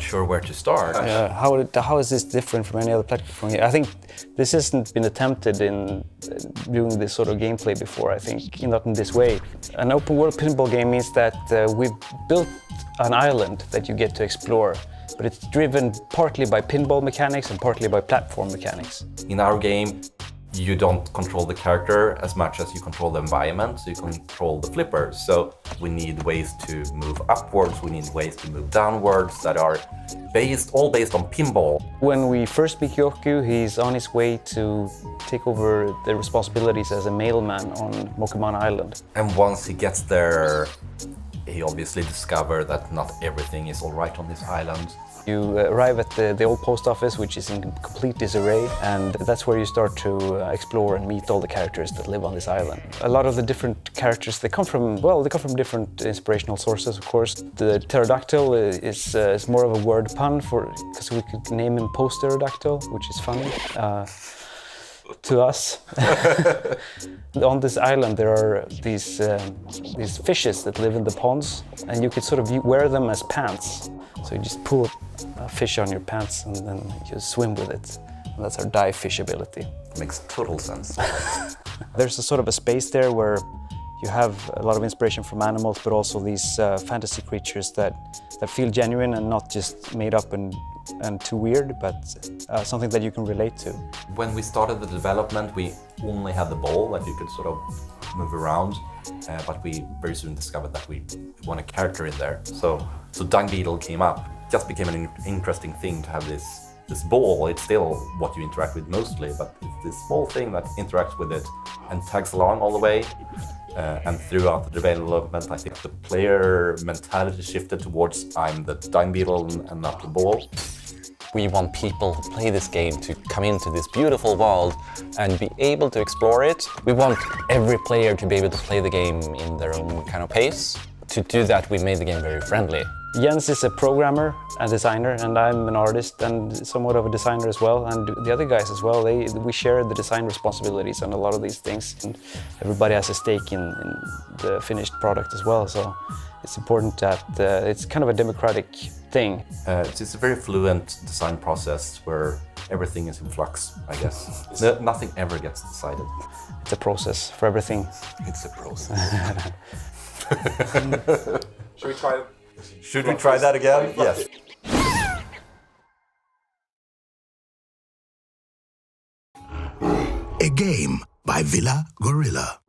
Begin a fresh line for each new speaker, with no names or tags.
not sure where to start.
How is this different from any other platform? I think this hasn't been attempted in doing this sort of gameplay before, I think, not in this way. An open world pinball game means that we've built an island that you get to explore, but it's driven partly by pinball mechanics and partly by platform mechanics.
In our game, you don't control the character as much as you control the environment, so you control the flippers. So we need ways to move upwards, we need ways to move downwards that are all based on pinball.
When we first meet Yoku, he's on his way to take over the responsibilities as a mailman on Mokuman Island.
And once he gets there, he obviously discovers that not everything is all right on this island.
You arrive at the old post office, which is in complete disarray, and that's where you start to explore and meet all the characters that live on this island. A lot of the different characters, they come from different inspirational sources, of course. The pterodactyl is more of a word pun because we could name him Post-pterodactyl, which is funny to us. On this island there are these fishes that live in the ponds, and you could sort of wear them as pants. So you just pull a fish on your pants and then you swim with it. And that's our dive fish ability.
Makes total sense.
There's a sort of a space there where you have a lot of inspiration from animals, but also these fantasy creatures that feel genuine and not just made up and too weird, but something that you can relate to.
When we started the development, we only had the ball that you could sort of move around, but we very soon discovered that we want a character in there. So Dung Beetle came up. It just became an interesting thing to have this ball. It's still what you interact with mostly, but it's this small thing that interacts with it and tags along all the way. And throughout the development, I think the player mentality shifted towards I'm the Dung Beetle and not the ball.
We want people who play this game to come into this beautiful world and be able to explore it. We want every player to be able to play the game in their own kind of pace. To do that, we made the game very friendly.
Jens is a programmer and designer, and I'm an artist and somewhat of a designer as well, and the other guys as well. We share the design responsibilities on a lot of these things, and everybody has a stake in the finished product as well. So it's important that it's kind of a democratic thing.
It's a very fluent design process where everything is in flux, I guess. Nothing ever gets decided.
It's a process for everything.
It's a process.
Should we try that again?
Yes.
A game by Villa Gorilla.